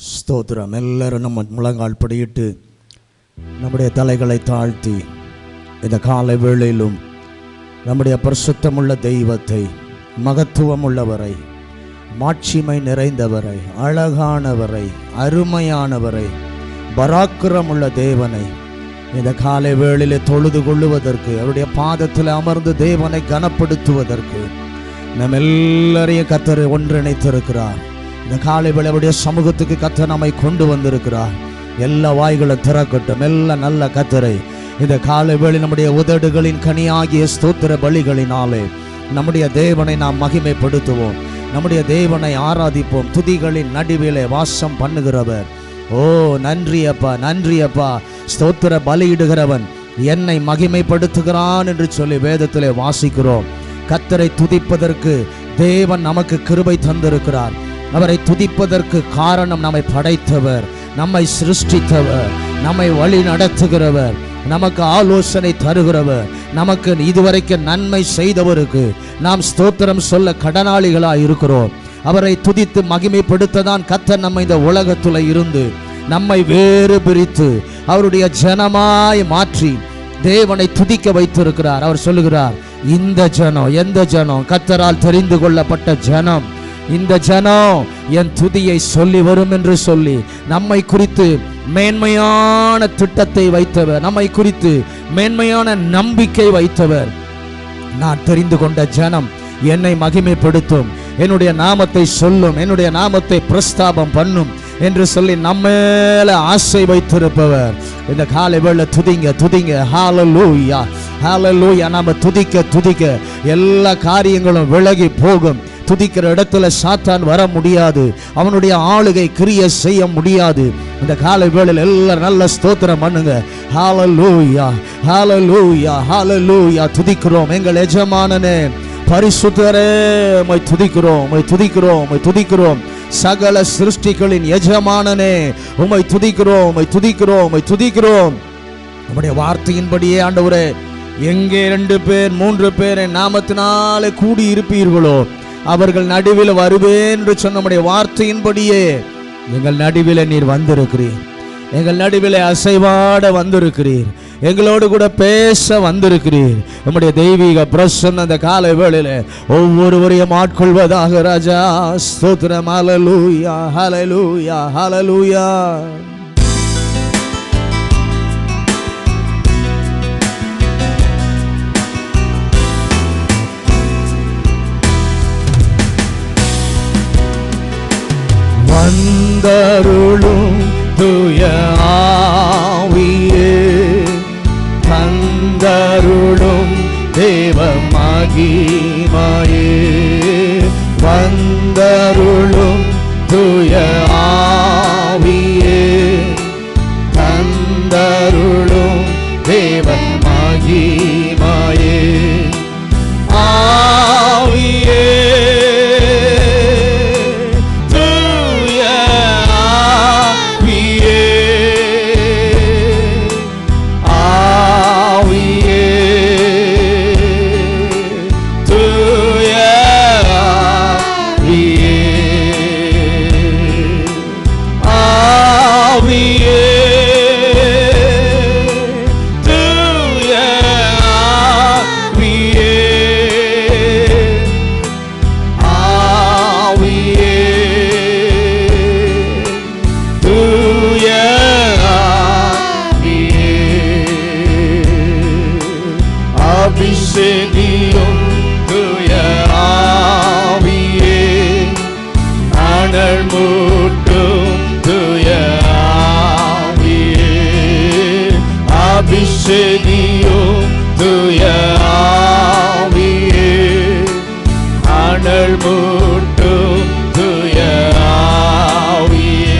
ஸ்தோத்திரம். எல்லாரும் நம்ம முழங்கால் படியிட்டு நம்முடைய தலைகளை தாழ்த்தி இந்த காலை வேளையிலும் நம்முடைய பரிசுத்தமுள்ள தெய்வத்தை, மகத்துவம் உள்ளவரை, மாட்சிமை நிறைந்தவரை, அழகானவரை, அருமையானவரை, பராக்கிரமுள்ள தேவனை இந்த காலை வேளையிலே தொழுது கொள்ளுவதற்கு, அவருடைய பாதத்தில் அமர்ந்து தேவனை கனப்படுத்துவதற்கு நம்ம எல்லாரையும் கர்த்தர் ஒன்றிணைத்திருக்கிறார். இந்த காலை வேளை அவருடைய சமூகத்துக்கு கர்த்தர் நம்மை கொண்டு வந்திருக்கிறார். எல்லா வாய்களும் திறக்கட்டும். எல்லா நல்ல கர்த்தரை இந்த காலை வேளை நம்முடைய உதடுகளின் கனியாகிய ஸ்தோத்திர பலிகளினாலே நம்முடைய தேவனை நாம் மகிமைப்படுத்துவோம். நம்முடைய தேவனை ஆராதிப்போம். துதிகளின் நடுவிலே வாசம் பண்ணுகிறவர். ஓ நன்றி அப்பா, நன்றி அப்பா. ஸ்தோத்திர பலியிடுகிறவன் என்னை மகிமைப்படுத்துகிறான் என்று சொல்லி வேதத்திலே வாசிக்கிறோம். கர்த்தரை துதிப்பதற்கு தேவன் நமக்கு கிருபை தந்திருக்கிறார். அவரை துதிப்பதற்கு காரணம் நம்மை படைத்தவர், நம்மை சிருஷ்டித்தவர், நம்மை வழி நடத்துகிறவர், நமக்கு ஆலோசனை தருகிறவர், நமக்கு இதுவரைக்கும் நன்மை செய்தவருக்கு நாம் ஸ்தோத்திரம் சொல்ல கடனாளிகளாய் இருக்கிறோம். அவரை துதித்து மகிமைப்படுத்ததான் கர்த்தர் நம்ம இந்த உலகத்துல இருந்து நம்மை வேறு பிரித்து அவருடைய ஜனமாய் மாற்றி தேவனை துதிக்க வைத்திருக்கிறார். அவர் சொல்லுகிறார், இந்த ஜனம் எந்த ஜனம்? கர்த்தரால் தெரிந்து கொள்ளப்பட்ட ஜனம். இந்த ஜனம் என் துதியை சொல்லி வரும் என்று சொல்லி நம்மை குறித்து மேன்மையான திட்டத்தை வைத்தவர், நம்மை குறித்து மேன்மையான நம்பிக்கை வைத்தவர். நான் தெரிந்து கொண்ட ஜனம் என்னை மகிமைப்படுத்தும், என்னுடைய நாமத்தை சொல்லும், என்னுடைய நாமத்தை பிரஸ்தாபம் பண்ணும் என்று சொல்லி நம்மேல ஆசை வைத்திருப்பவர். இந்த காலை வேளை துதிங்க, துதிங்க. ஹல்லேலூயா, ஹல்லேலூயா. நாம துதிக்க துதிக்க எல்லா காரியங்களும் விலகி போகும். துதிக்கிற இடத்துல சாத்தான் வர முடியாது, அவனுடைய ஆளுகை கிரியை செய்ய முடியாது. இந்த காலை வேளையில் எல்லாரும் நல்ல ஸ்தோத்திரம் பண்ணுங்க. ஹல்லேலூயா, ஹல்லேலூயா, ஹல்லேலூயா. துதிக்கிறோம் எங்கள் எஜமானனே, பரிசுத்தரே, உம்மை துதிக்கிறோம், உம்மை துதிக்கிறோம், உம்மை துதிக்கிறோம். சகல சிருஷ்டிகளின் எஜமானனே, உம்மை துதிக்கிறோம், உம்மை துதிக்கிறோம், உம்மை துதிக்கிறோம். நம்முடைய வார்த்தையின்படியே ஆண்டவரே, எங்கே 2 பேர் 3 பேர் என் நாமத்தினாலே கூடி இருப்பீர்களோ அவர்கள் நடுவில் வருவேன் என்று சொன்ன நம்முடைய வார்த்தையின்படியே எங்கள் நடுவில் நீர் வந்திருக்கிறீர். எங்கள் நடுவில் அசைவாட வந்திருக்கிறீர். எங்களோடு கூட பேச வந்திருக்கிறீர். நம்முடைய தெய்வீக பிரசன்னம் அந்த காலை வேளையில ஒவ்வொருவரையும் ஆட்கொள்வதாக ராஜா. ஸ்தோத்திரம். ஹல்லேலூயா, ஹல்லேலூயா, ஹல்லேலூயா. வந்தருளும் தூய ஆவியே, தந்தருளும் தேவ மகிமையே. வந்தருளும் தூய ஆவியே, தந்தருளும் தேவ மகிமையே. ஆவியே, அபிஷேகியும் தூய ஆவியே, அனல் மூட்டும் தூய ஆவியே. அபிஷேகியும் தூய ஆவியே, அனல் மூட்டும் தூய ஆவியே.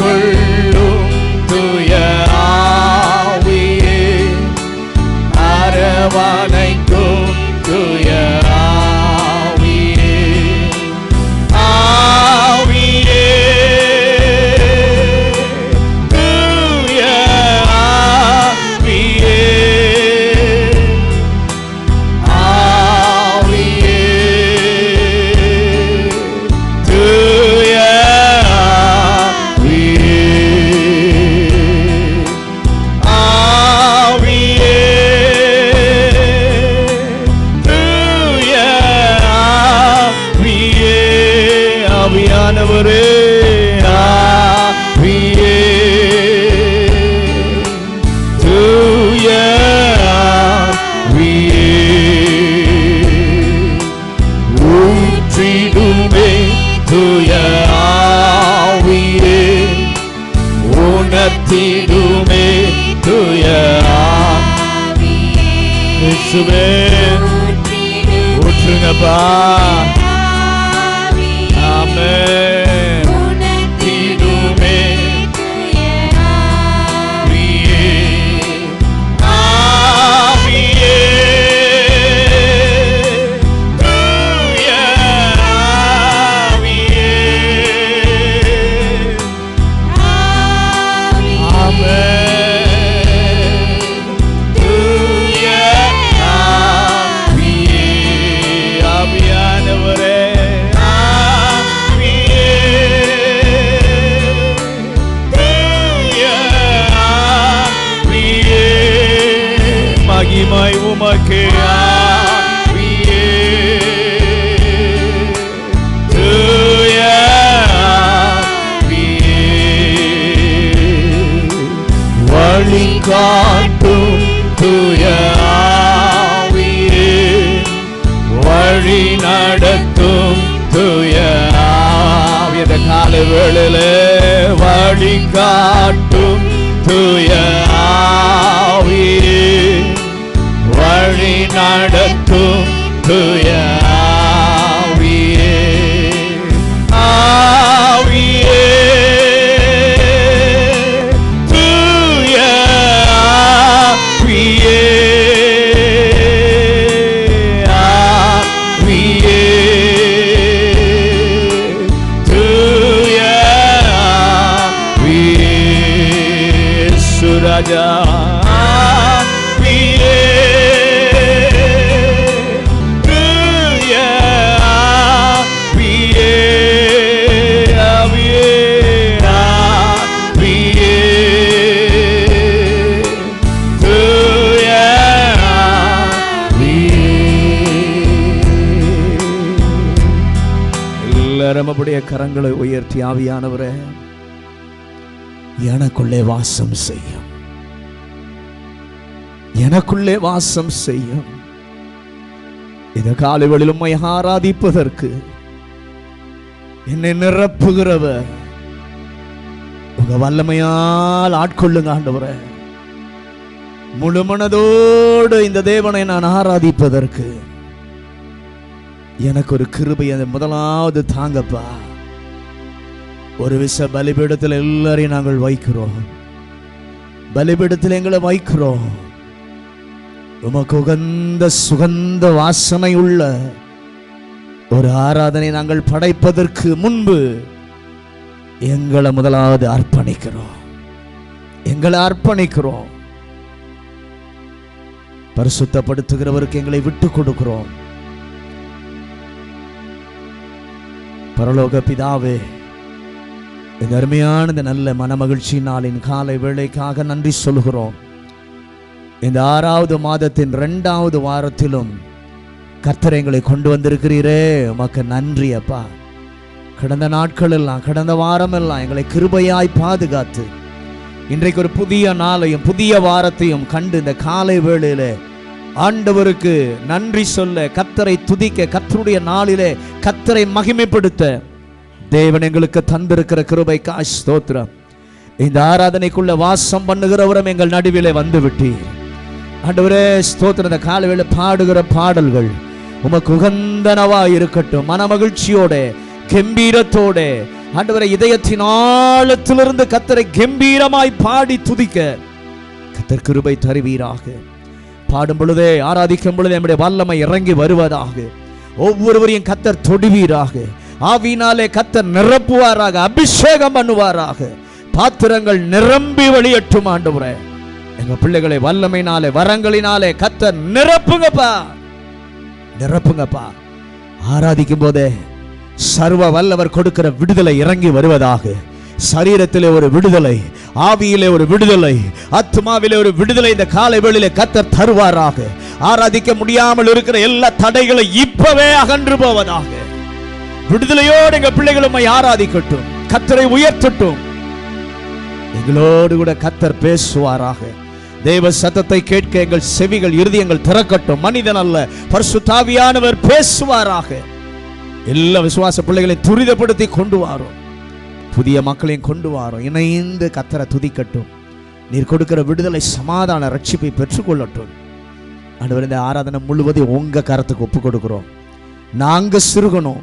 கொள்ளும் தூய ஆவியே, அரவணைக்கும் தூய ஆவியே, ஆவியே, தூய ஆவியே, ஆவியே, தூய ஆவியானவரே, ஆவியே, தூய ஆவியே, ஊற்றிடுமே தூய ஆவியே, உணர்த்திடுமே தூய ஆவியே, ஊற்றுங்கப்பா. ஆமென். உணர்த்திடுமே ஆவியே, ஆவியே, தூய ஆவியே, ஆமென். தூய ஆவியே, ஆவியானவரே, மகிமை உமக்கு ஆவியே, தூய ஆவியே, வழிகாட்டும் தூய ஆவியே, வழி நடத்தும் தூய ஆவியே, இந்த காலை வேளையிலே வழிகாட்டும் தூய ஆவியே, வழி நடத்தும் தூய ஆவியே, ஆவியே, தூய ஆவியே, ஆவியே, தூய ஆவியே, சுராஜா நம்முடைய கரங்களை உயர்த்தி, ஆவியானவரே எனக்குள்ளே வாசம் செய்யும், எனக்குள்ளே வாசம் செய்யும். இந்த காலைகளில் உம்மை ஆராதிப்பதற்கு என்னை நிரப்புகிறவர் உங்க வல்லமையால் ஆட்கொள்ளுங்க ஆண்டவரே. முழு மனதோடு இந்த தேவனை நான் ஆராதிப்பதற்கு எனக்கு ஒரு கிருபை முதலாவது தாங்கப்பா. ஒரு விஷ பலிபீடத்தில் எல்லாரையும் நாங்கள் வைக்கிறோம், பலிபீடத்தில் எங்களை வைக்கிறோம். உமக்கு உகந்த சுகந்த வாசனை உள்ள ஒரு ஆராதனை நாங்கள் படைப்பதற்கு முன்பு எங்களை முதலாவது அர்ப்பணிக்கிறோம், எங்களை அர்ப்பணிக்கிறோம். பரிசுத்தப்படுத்துகிறவருக்கு எங்களை விட்டு கொடுக்கிறோம். பரலோக பிதாவே, இந்த அருமையான இந்த நல்ல மனமகிழ்ச்சி நாளின் காலை வேளைக்காக நன்றி சொல்கிறோம். இந்த 6வது மாதத்தின் 2வது வாரத்திலும் கர்த்தர் எங்களை கொண்டு வந்திருக்கிறீரே, உமக்கு நன்றி அப்பா. கடந்த நாட்கள் எல்லாம், கடந்த வாரம் எல்லாம் எங்களை கிருபையாய் பாதுகாத்து இன்றைக்கு ஒரு புதிய நாளையும் புதிய வாரத்தையும் கண்டு இந்த காலை வேளையிலே ஆண்டவருக்கு நன்றி சொல்ல, கர்த்தரை துதிக்க, கர்த்தருடைய நாளிலே கர்த்தரை மகிமைப்படுத்த தேவன் எங்களுக்கு தந்திருக்கிற கிருபைக்காய் ஸ்தோத்திரம். இந்த ஆராதனைக்குள்ள வாசம் பண்ணுகிறவரும் எங்கள் நடுவிலே வந்து விட்டீர் ஆண்டவரே. ஸ்தோத்திரம். இந்த காலையில பாடுகிற பாடல்கள் உமக்கு உகந்தனவா இருக்கட்டும். மனமகிழ்ச்சியோட, கம்பீரத்தோட, ஆண்டவரே, இதயத்தின் ஆழத்திலிருந்து கர்த்தரை கம்பீரமாய் பாடி துதிக்க கர்த்தர் கிருபை தருவீராக. பாடும் பொழுதே, ஆராதிக்கும் பொழுதே நம்முடைய வல்லமை இறங்கி வருவதாக. ஒவ்வொருவரையும் கர்த்தர் தொடுவீராக. ஆவியினாலே கர்த்தர் நிரப்புவாராக, அபிஷேகம் பண்ணுவாராக. பாத்திரங்கள் நிரம்பி வழியட்டும் ஆண்டவரே. எங்க பிள்ளைகளை வல்லமையினாலே, வரங்களினாலே கர்த்தர் நிரப்புங்கப்பா, நிரப்புங்கப்பா. ஆராதிக்கும் போதே சர்வ வல்லவர் கொடுக்கிற விடுதலை இறங்கி வருவதாக. சரீரத்திலே ஒரு விடுதலை, ஆவியிலே ஒரு விடுதலை, ஆத்மாவிலே ஒரு விடுதலை இந்த காலை வேளையிலே கர்த்தர் தருவாராக. ஆராதிக்க முடியாமல் இருக்கிற எல்லா தடைகளை இப்பவே அகன்று போவதாக. விடுதலையோடு எங்க பிள்ளைகளும் ஆராதிக்கட்டும், கர்த்தரை உயர்த்தட்டும். எங்களோடு கூட கர்த்தர் பேசுவாராக. தேவ சத்தத்தை கேட்க எங்கள் செவிகள், இருதயங்கள் திறக்கட்டும். மனிதன் அல்ல, பரிசுத்த ஆவியானவர் பேசுவாராக. எல்லா விசுவாச பிள்ளைகளை துரிதப்படுத்தி கொண்டு வாரோம், புதிய மக்களையும் கொண்டு வாரோம். இணைந்து கர்த்தரை துதிக்கட்டும். நீர் கொடுக்கிற விடுதலை, சமாதான ரட்சிப்பை பெற்றுக்கொள்ளட்டும். ஆண்டவர், இந்த ஆராதனை முழுவதும் உங்க கரத்துக்கு ஒப்பு கொடுக்கிறோம். நாங்க சிறுகணும்,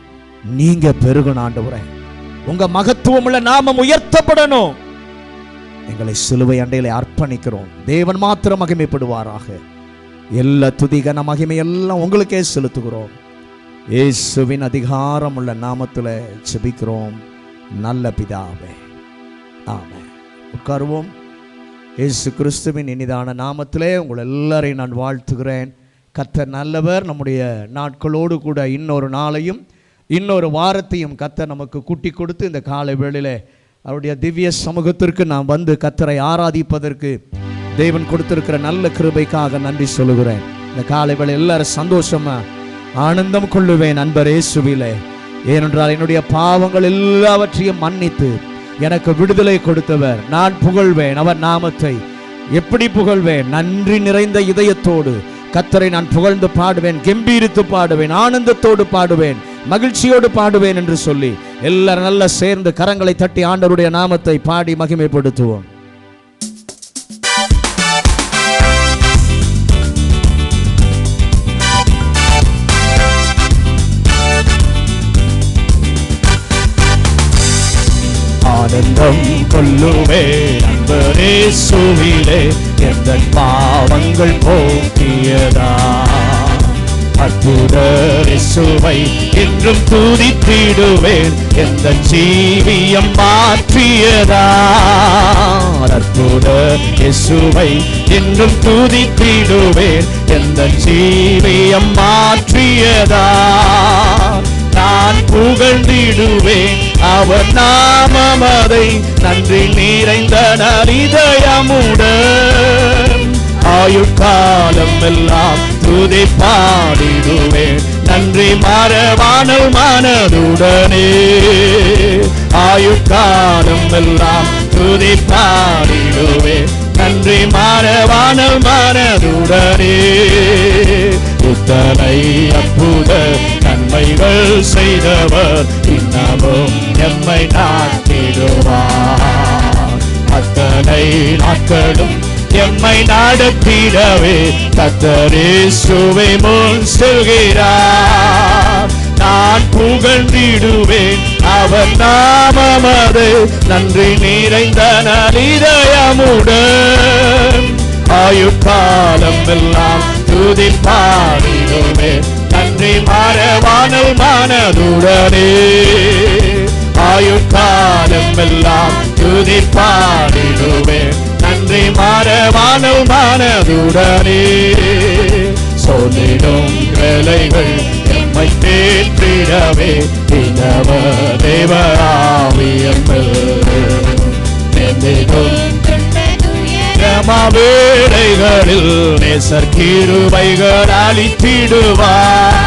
நீங்க பெருகணும். ஆண்டவரே, உங்க மகத்துவமுள்ள நாமம் உயர்த்தப்படணும். எங்களை சிலுவை அண்டையிலே அர்ப்பணிக்கிறோம். தேவன் மாத்திரம் மகிமைப்படுவாராக. எல்லா துதிகன மகிமை எல்லாம் உங்களுக்கே செலுத்துகிறோம். இயேசுவின் அதிகாரம் உள்ள நாமத்தில் ஜெபிக்கிறோம் நல்ல பிதாவே, ஆமென். உட்காருவோம். இயேசு கிறிஸ்துவின் இனிதான நாமத்திலே உங்கள் எல்லாரையும் நான் வாழ்த்துகிறேன். கர்த்தர் நல்லவர். நம்முடைய நாட்களோடு கூட இன்னொரு நாளையும் இன்னொரு வாரத்தையும் கர்த்தர் நமக்கு கூட்டி கொடுத்து இந்த காலை வேளையிலே அவருடைய திவ்ய சமூகத்திற்கு நாம் வந்து கர்த்தரை ஆராதிப்பதற்கு தேவன் கொடுத்திருக்கிற நல்ல கிருபைக்காக நன்றி சொல்லுகிறேன். இந்த காலை வேளை எல்லாரும் சந்தோஷமா ஆனந்தம் கொள்ளுவேன் அன்பர் இயேசுவிலே. ஏனென்றால் என்னுடைய பாவங்கள் எல்லாவற்றையும் மன்னித்து எனக்கு விடுதலை கொடுத்தவர். நான் புகழ்வேன் அவர் நாமத்தை. எப்படி புகழ்வேன்? நன்றி நிறைந்த இதயத்தோடு கர்த்தரை நான் புகழ்ந்து பாடுவேன், கம்பீரித்து பாடுவேன், ஆனந்தத்தோடு பாடுவேன், மகிழ்ச்சியோடு பாடுவேன் என்று சொல்லி எல்லாரும் நல்லா சேர்ந்து கரங்களை தட்டி ஆண்டவருடைய நாமத்தை பாடி மகிமைப்படுத்துவோம். ஆனந்தம் கொள்ளுவேன் அன்பர் இயேசுவிலே, எந்த பாவங்கள் போக்கியதா. அற்புதர் இயேசுவை என்றும் துதித்திடுவேன், எந்த ஜீவியம் மாற்றியதா. அற்புதர் இயேசுவை என்றும் துதித்திடுவேன், எந்த ஜீவியம் மாற்றியதா. நான் புகழ்ந்திடுவேன் அவர் நாமமதை, நன்றி நிறைந்த இதயமுடன். ஆயுட்காலம் எல்லாம் துதி பாடிடுவேன், நன்றி மறவானல் மனதுடனே. ஆயுட்காலம் எல்லாம் துதி பாடிடுவேன், நன்றி மறவானல் மனதுடனே. இத்தனை அற்புத நன்மைகள் செய்தவர் இன்னமும் எம்மை நாட்டிடுவார். அத்தனை நாட்களும் எம்மை நடத்திடவே கர்த்தர் இயேசுவை முன் செல்கிறார். நான் புகழ்ந்திடுவேன் அவர் நாமமது, நன்றி நிறைந்த இதயமுடன். ஆயுட்காலம் எல்லாம் துதி பாடிடுவேன், நன்றி மறவானல் மனதுடனே. ஆயுட்காலம் எல்லாம் துதி பாடிடுவேன், நன்றி மறவானல் மனதுடனே. சொல்லிடும் வேலைகள் எம்மை தேற்றிடவே இனவ தேவராவியங்கள் நெந்திடும் வேளைகளில் நேசர் கிருபைகள் அளித்திடுவார்.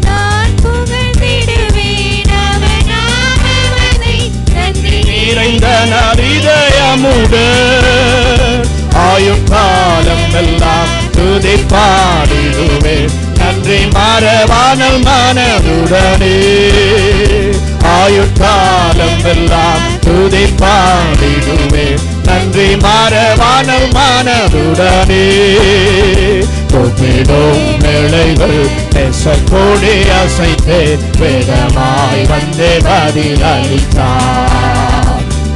நான் புகழ்ந்திடுவேன் அவர் நாமமதை, நன்றி நிறைந்த இதயமுடன். ஆயுட்காலம் எல்லாம் துதி பாடிடுவேன், நன்றி மறவானல் மனதுடனே. ஆயுட்காலம் எல்லாம் துதி பாடிடுவேன், நன்றி மறவானல் மனதுடனே. கூப்பிடும் வேளைகள் பேசக்கூடி அசைத்தே வேதமாய் வந்தே பதிலளித்தார்.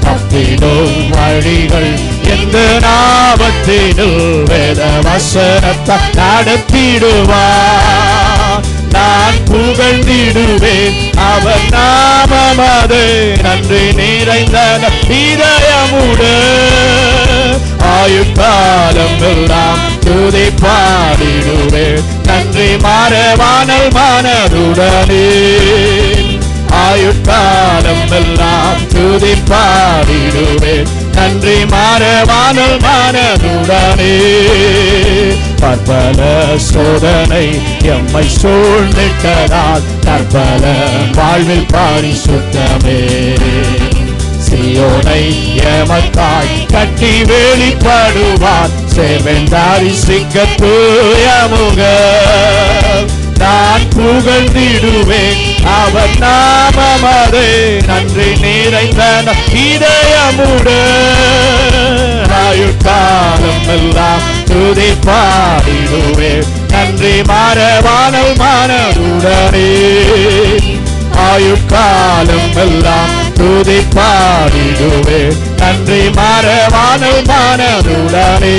தப்பிடும் வழிகள் எந்த நாமத்தினுள் வேத வசனத்தை நடத்திடுவார். நான் புகழ்ந்திடுவேன் அவர் நாமமது நன்றி நிறைந்த இதயமுடன் ஆயுட்காலம் எல்லாம் துதி பாடிடுவேன் நன்றி மறவானல் மனதுடனே. ஆயுட்காலம் எல்லாம் துதி பாடிடுவேன் நன்றி மறவானல் மனதுடனே. பற்பல சோதனை எம்மை சூழ்ந்திட்டதால் தற்பல வாழ்வில் பரிசுத்தமே. சீயோனை எமக்காய் கட்டி வெளிப்படுவார் சேர்வென்றாரி சிக்க தூயமுகம். நான் புகழ்ந்திடுவேன் அவர் நாமமது நன்றி நிறைந்த இதயமுடன் ஆயுட்காலம் எல்லாம் துதி பாடிடுவேன் நன்றி மறவானல் மனதுடனே. ஆயுட்காலம் எல்லாம் துதி பாடிடுவேன் நன்றி மறவானல் மனதுடனே.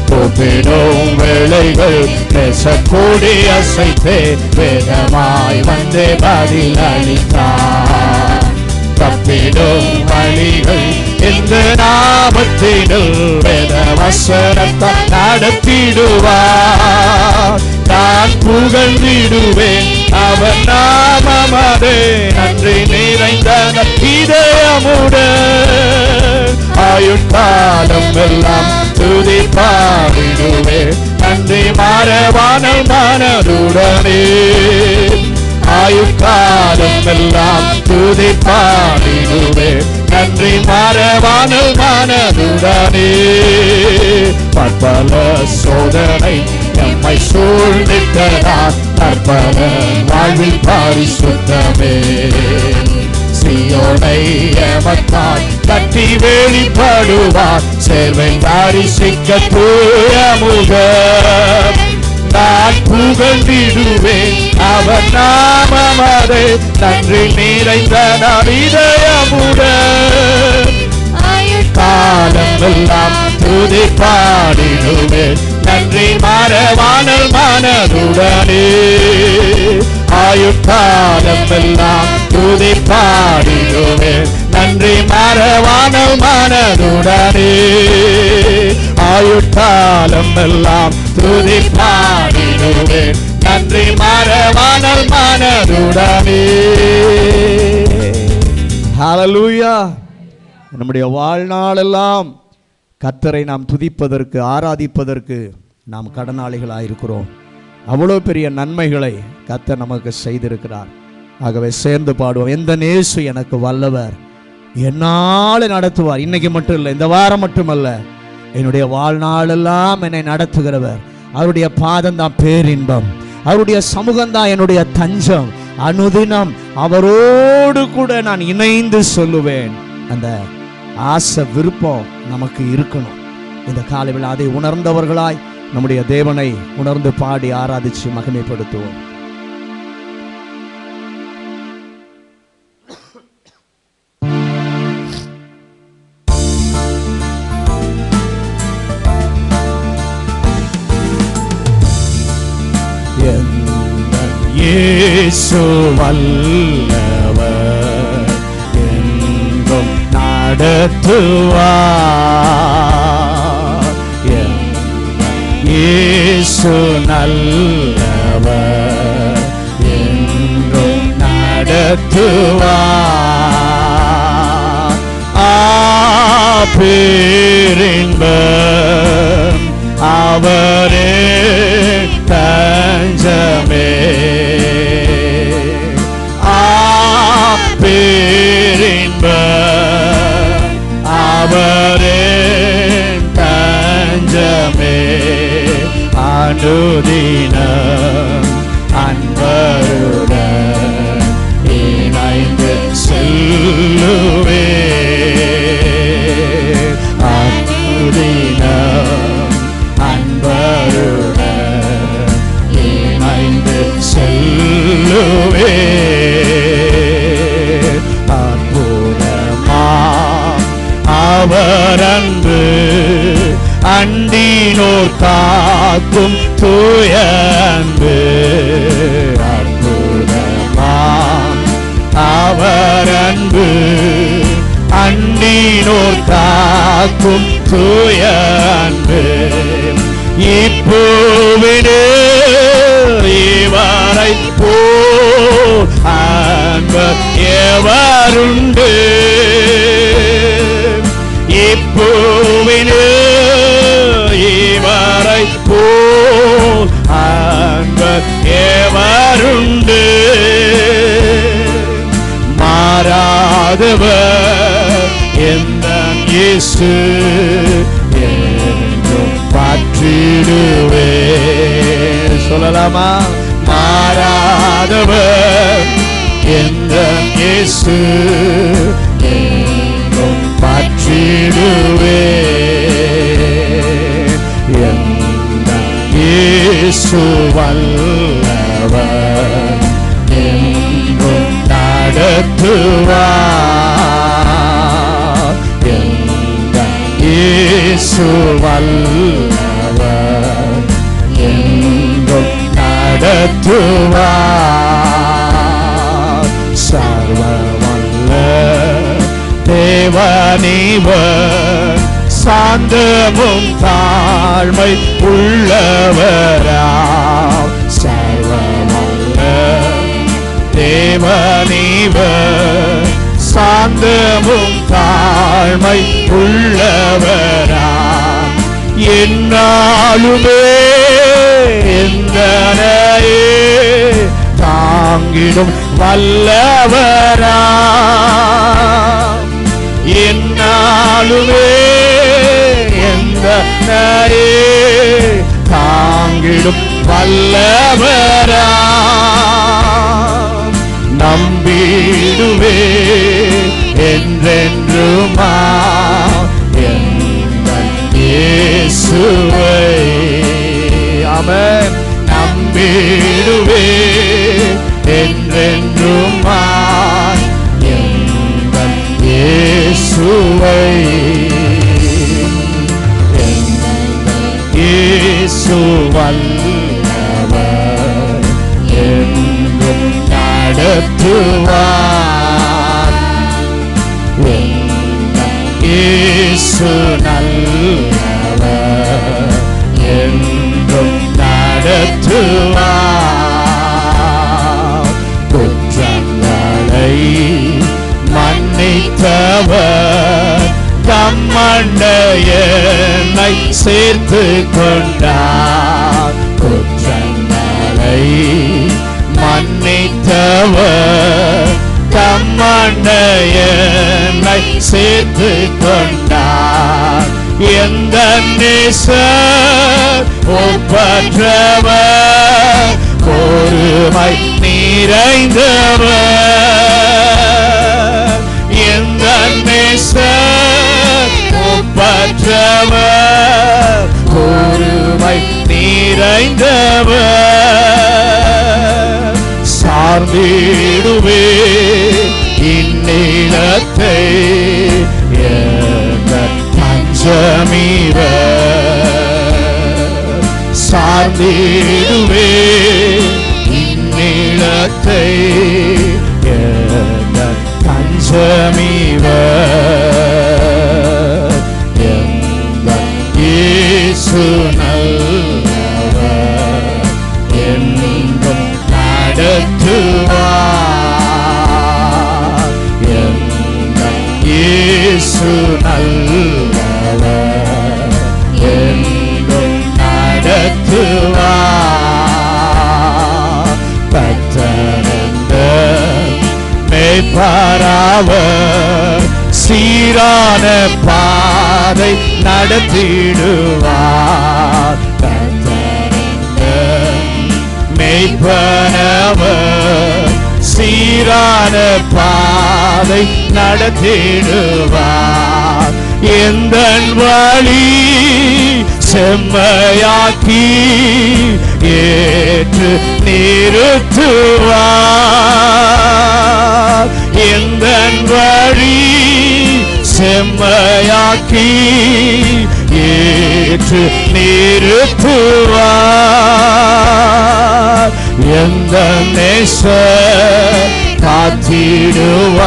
கூப்பிடும் வேளைகள் பேசக்கூடி அசைத்தே வேதமாய் வந்தே பதிலளித்தார். தப்பிடும் வழிகள் எந்த நாமத்தினுள் வேத வசனத்தை நடத்திடுவார். நான் புகழ்ந்திடுவேன் அவர் நாமமது நன்றி நிறைந்த இதயமுடன் ஆயுட்காலம் எல்லாம் துதி பாடிடுவேன் நன்றி மறவானல் மனதுடனே. ஆயுட்காலம் எல்லாம் துதி பாடிடுவேன் நன்றி மறவானல் மனதுடனே. பற்பல சோதனை எம்மை சூழ்ந்திட்டதால் தற்பல வாழ்வில் பரிசுத்தமே. சீயோனை எமக்காய் கட்டி வெளிப்படுவார் சேர்வென்றாரி சிக்க தூயமுகம். நான் புகழ்ந்திடுவேன் அவர் நாமமது நன்றி நிறைந்த இதயமுடன் காலம் எல்லாம் துதி பாடிடுவேன் நன்றி மறவானல் மனதுடனே. ஆயுட்காலம் எல்லாம் துதி பாடிடுவேன் நன்றி மறவானல் மனதுடனே. ஆயுட்காலம் எல்லாம் துதி பாடிடுவேன் நன்றி மறவானல் மனதுடனே. ஹல்லேலூயா. நம்முடைய வாழ்நாளெல்லாம் கர்த்தரை நாம் துதிப்பதற்கு ஆராதிப்பதற்கு நாம் கடனாளிகளாயிருக்கிறோம். அவ்வளோ பெரிய நன்மைகளை கர்த்தர் நமக்கு செய்திருக்கிறார். ஆகவே சேர்ந்து பாடுவோம். எந்த நேசு எனக்கு வல்லவர் என்னால் நடத்துவார். இன்னைக்கு மட்டும் இல்லை, இந்த வாரம் மட்டுமல்ல, என்னுடைய வாழ்நாளெல்லாம் என்னை நடத்துகிறவர். அவருடைய பாதம் தான் பேரின்பம், அவருடைய சமூகம்தான் என்னுடைய தஞ்சம். அனுதினம் அவரோடு கூட நான் இணைந்து சொல்லுவேன். அந்த ஆசை விருப்பம் நமக்கு இருக்கணும். இந்த காலையில் அதை உணர்ந்தவர்களாய் நம்முடைய தேவனை உணர்ந்து பாடி ஆராதிச்சு மகிமைப்படுத்துவோம். இயேசு வல்லவர் எங்கும் நடத்துவார். இயேசு நல்லவர் எங்கும் நடத்துவார். பேரின்பம் அவரே தஞ்சமே. பேரின்பம் அவரே தஞ்சமே. அனுதினம் அன்பருடன் இணைந்து செல்லுவே. அனுதினம் அன்பருடன் அவர் அன்பு அண்டினோர் காக்கும் தூய அன்பு அற்புதமாம் அவர் அன்பு அண்டினோர் காக்கும் தூய அன்பு இப்போவிடு இவரை போல் அன்பர் எவருண்டு இப்போவிடு இவரை போல் அன்பர் எவருண்டு மாறாதவர் எந்த இயேசு என்றும் பற்றிடுவே சொல்லலாமா மாறாதவர் எந்த இயேசு என்றும் பற்றிடுவே எந்த இயேசு வல்லவர் என்றும் நடத்துவார் எந்த இயேசு வல்லவர் என்றும் நடத்துவார் சர்வ வல்ல தேவனிவர் சாந்தமும் தாழ்மை உள்ளவராம் சர்வ வல்ல தேவனிவர் சாந்தமும் தாழ்மை உள்ளவராம் என்னாலுமே எந்தனையே தாங்கிடும் வல்லவராம் என்னாலுமே எந்தனையே தாங்கிடும் வல்லவராம் நம்பிடுவே என்றென்றுமா எங்கள் இயேசுவை ஆமென் நம்பிடுவே என்றென்றுமா எங்கள் இயேசுவை இயேசு வல்லவர் என்றும் நடத்துவார் இயேசு நல்லவர் என்றும் நடத்துவார் குற்றங்களை மன்னித்தவர் தம்மண்டையனை சேர்த்து கொண்டார் குற்றங்களை மன்னித்தவர் தம்மண்டையனை சேர்த்து கொண்டார் எந்த நேசர் ஒப்பற்றவர் பொறுமை நிறைந்தவர் எந்த நேசர் ஒப்பற்றவர் பொறுமை நிறைந்தவர் சார்ந்திடுவே இந்நிலத்தை தஞ்சமிவர் சார்ந்திடுவே இந்நிலத்தை தஞ்சமிவர் இயேசு நல்லவர் என்றும் நடத்துவார் இயேசு நல்லவர் என்றும் நடத்துவார் கர்த்தரென்ற மேய்ப்பராவர் சீரான பாதை நடத்திடுவார் கர்த்தரென்ற மேய்ப்பனவர் சீரான பாதை நடத்திடுவார் எந்த வழி செம்மையாக்கி ஏற்று நிறுத்துவார் எந்த வழி செம்மையாக்கி ஏற்று நிறுத்துவார். எந்த நேச காத்திடுவார்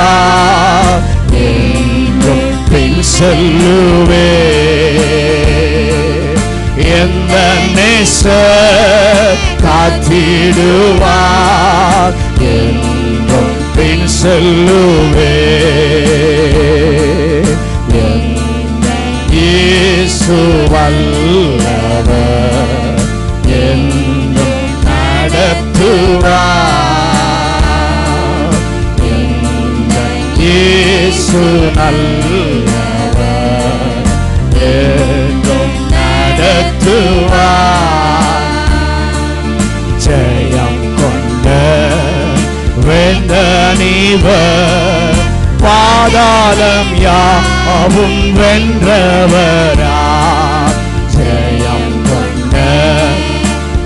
என்றும் பின் செல்லுவே. எந்த நேச காத்திடுவார் என்றும் பின் செல்லுவே. இயேசு வல்லவர் என்றும் நடத்துவார். இயேசு நல்லவர் என்றும் நடத்துவார். ஜெயம் கொண்ட வேந்தனிவர் பாதாளம் யாவும் வென்றவரார். ஜெயம் கொண்ட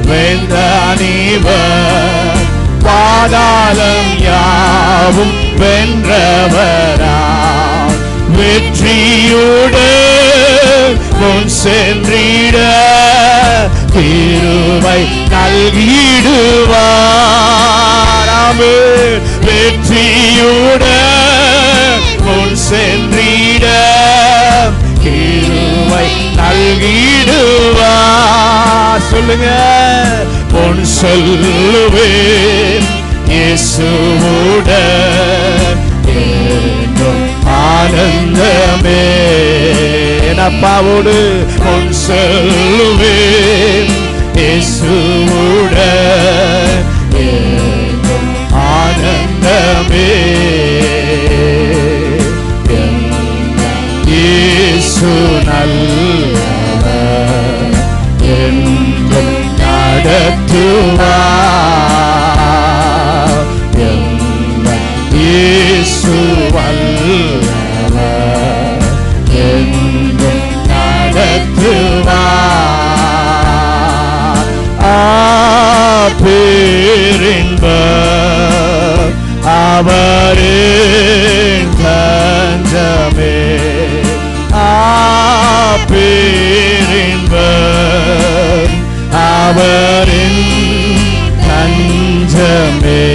வேந்தனிவர் பாதாளம் யாவும் வென்றவரார். வெற்றியுடன் முன் சென்றிட கிருபை நல்கிடுவார். வெற்றியுடன் முன் சென்றிட கிருபை நல்கிடுவார். சொல்லுங்க, முன் சொல்லுவேன் இயேசுவுடன் என்றும் ஆனந்தமே. அப்பாவோடு முன் சொல்லுவேன் இயேசுவுடன் என்றும் ஆனந்தமே. இயேசு நல்லவர் என்றும் நடத்துவார். இயேசு வல்லவர் என்றும் நடத்துவார். பேரின்பர் அவரின் தஞ்சமே. பேரின்பர் அவரின் தஞ்சமே.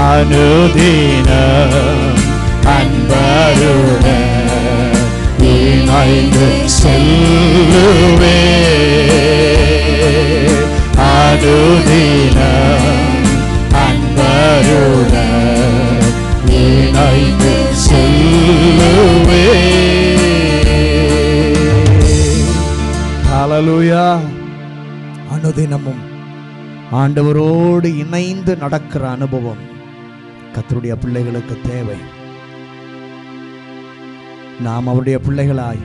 அனுதினம் அன்பருடன் இணைந்து செல்லுவே. அனுதினம் அன்பருடன் இணைந்து செல்லுவே. ஹல்லேலூயா. அனுதினமும் ஆண்டவரோடு இணைந்து நடக்கிற அனுபவம் கர்த்தருடைய பிள்ளைகளுக்கு தேவை. நாம் அவருடைய பிள்ளைகளாய்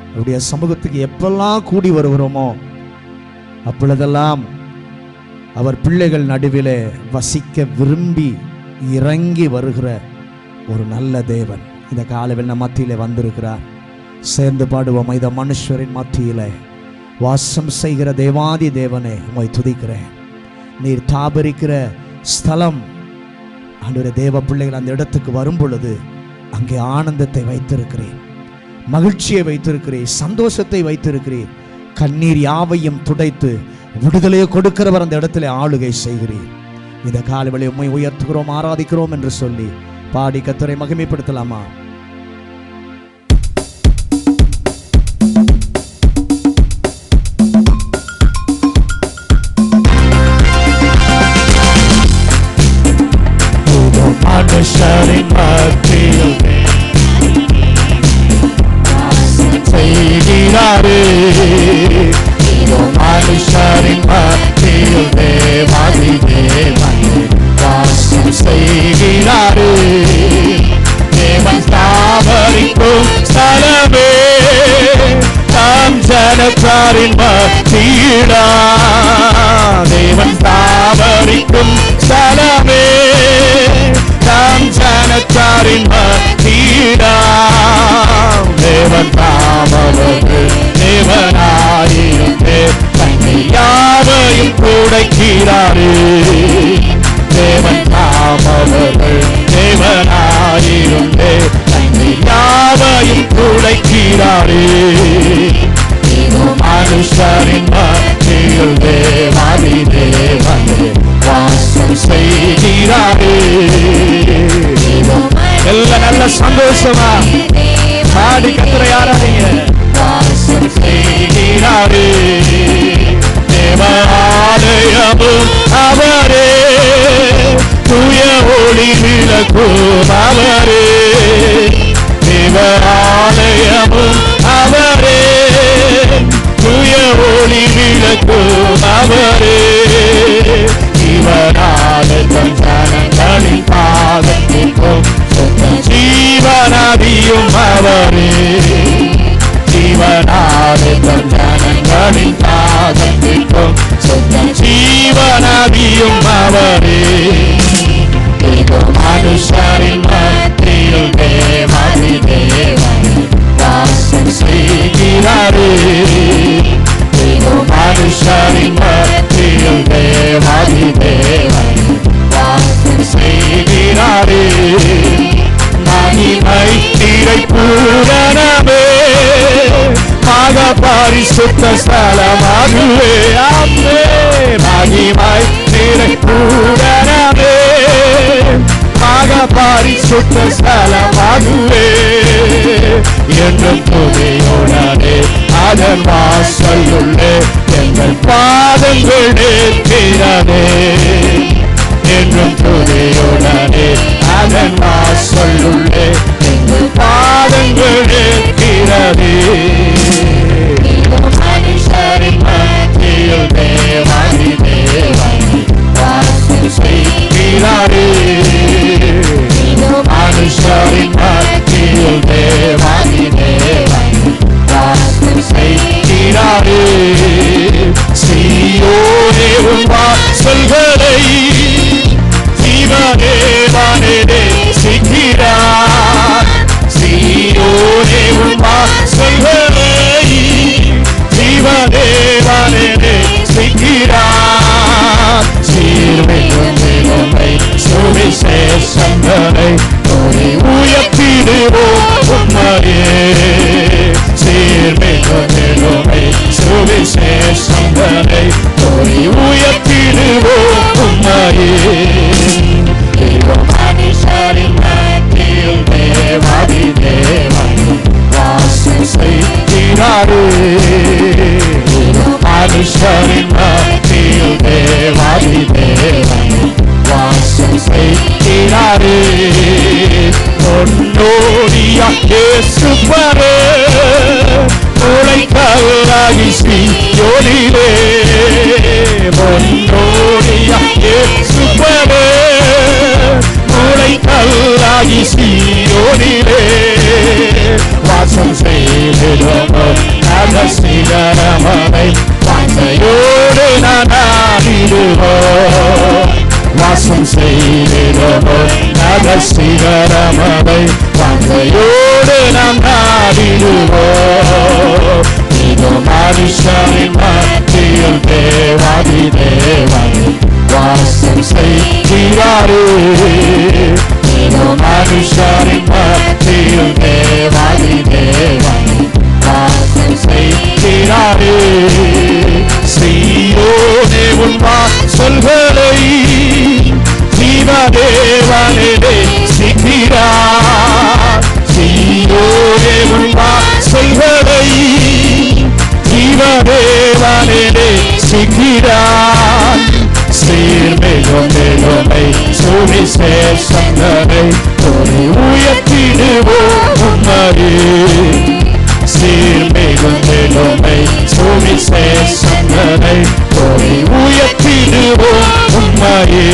அவருடைய சமூகத்துக்கு எப்பெல்லாம் கூடி வருகிறோமோ அப்பொழுதெல்லாம் அவர் பிள்ளைகள் நடுவிலே வசிக்க விரும்பி இறங்கி வருகிற ஒரு நல்ல தேவன் இந்த காலையில் நம் மத்தியிலே வந்திருக்கிறார். சேர்ந்து பாடுவோம். இந்த மனுஷரின் மத்தியிலே வாசம் செய்கிற தேவாதி தேவனே உம்மை துதிக்கிறேன். நீர் தாபரிக்கிற ஸ்தலம் ஆண்டவரே, தேவ பிள்ளைகள் அந்த இடத்துக்கு வரும் பொழுது அங்கே ஆனந்தத்தை வைத்திருக்கிறேன், மகிழ்ச்சியை வைத்திருக்கிறேன், சந்தோஷத்தை வைத்திருக்கிறேன். கண்ணீர் யாவையும் துடைத்து விடுதலையை கொடுக்கிறவர் அந்த இடத்துல ஆளுகை செய்கிறேன். இந்த காலைவேளை உம்மை உயர்த்துகிறோம், ஆராதிக்கிறோம் என்று சொல்லி பாடி கர்த்தரை மகிமைப்படுத்தலாமா? மனுஷரின் மத்தியில் செய்கிறாரே, மனுஷரின் மத்தியில் தேவாதி தேவனே வாசம் செய்கிறாரே. தேவன் தாவரிக்கும் ஸ்தலமே, தாம் ஜனத்தாரின் மத்தியிலா. தேவன் தாவரிக்கும் ஸ்தலமே, தாம் ஜனத்தாரின் மத்தியிலா. தேவன் தாமவர்கள் தேவனாயிருந்தே தன்னை யாவையும் துடைக்கிறாரே. தேவன் தாமவர்கள் தேவனாயிருந்தே தன்னை உடைக்கிறாரே. மனுஷரின் மத்தியில் தேவாதி தேவனே வாசம் செய்கிறாரே. எல்லாம் நல்ல சந்தோஷமா பாடி கர்த்தரை ஆராதிங்க. வாசம் செய்கிறாரே. தேவாலயமும் அவரே, தூய ஒளி விளக்கும் அவரே. தேவாலயமும் அவரே, தூய ஒளி விளக்கும் அவரே. இவரால் தம் ஜனங்களின் பாதத்திற்கும் ஜீவநதியும் அவரே. ஜீவனால் தம் ஜனங்களின் பாதத்திற்கும் ஜீவநதியும் அவரே. மனுஷரின் மத்தியில் தேவாதி தேவனே வாசம் செய்கிறாரே. மனுஷரின் மத்தியில் தேவாதி தேவனே வாசம் செய்கிறாரே. மகிமை நிறை பூரணமே மகா பரிசுத்த ஸ்தலமாகுவே. ஆமே. மகிமை நிறை பூரணமே மகா பரிசுத்த ஸ்தலமாகுவே. என்றும் துதியுடனே அதன் வாசலுள்ளே எங்கள் பாதங்கள் நிற்கிறதே. என்றும் துதியுடனே அதன் வாசலுள்ளே எங்கள் பாதங்கள் நிற்கிறதே. மனுஷரின் மத்தியில் தேவாதி தேவனே வாசம் செய்கிறாரே. மனுஷரின் மத்தியில் தேவாதி தேவனே வாசம் செய்கிறாரே. சீயோனே உன் வாசல்களை ஜீவதேவனே நேசிக்கிறார். சீயோனே உன் வாசல்களை ஜீவதேவனே நேசிக்கிறார். சீர்மிகுமை சுவிசேஷங்களை உயர்த்திடுவோம் உம்மையே. சீர்மிகுமை சுவிசேஷங்களை உயர்த்திடுவோம் உம்மையே. மனுஷரின் மத்தியில் தேவாதி தேவனே வாசம் செய்கிறாரே. மனுஷரின் மத்தியில் தேவாதி தேவனே வாசம் செய்கிறாரே. பொன்னோடியா இயேசு பரே முளைக்கல்லாகி சீயோனிலே. பொன்னோடியா இயேசு பரே முளைக்கல்லாகி சீயோனிலே. வாசம் செய்திடுமோ அந்த சிகரமனை வாஞ்சையோடு நான் ஆடிடுவோம். வாசம் செய்திடுமோ அந்த சிகரமனை வாஞ்சையோடு நாம் ஆடிடுவோம். இது மனுஷரின் மத்தியில் தேவாதி தேவனே வாசம் செய்கிறாரே. மனுஷரின் மத்தியில் தேவாதி தேவனே வாசம் செய்கிறாரே. சீயோனே உன் வாசல்களை ஜீவதேவனே நேசிக்கிறார். சீயோனே உன் வாசல்களை ஜீவதேவனே நேசிக்கிறார். சீர்மிகுமை சுவிசேஷங்களை உயர்த்திடுவோம் உம்மையே. சீர்மிகுமை சுவிசேஷங்களை உயர்த்திடுவோம் உம்மையே.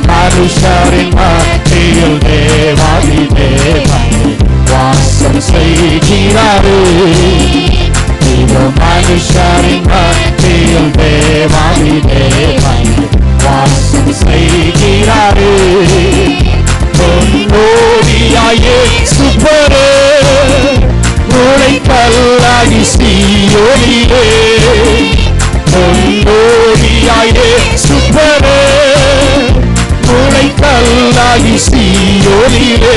மனுஷரின் மத்தியில் தேவாதி தேவனே வாசம் செய்கிறாரே. மனுஷரின் மத்தியில் தேவாதி தேவனே வாசம் செய்கிறாரே. பொன்னோடியாய் இயேசு பரே முளைக்கல்லாகி சீயோனிலே. பொன்னோடியாய் இயேசு பரே முளைக்கல்லாகி சீயோனிலே.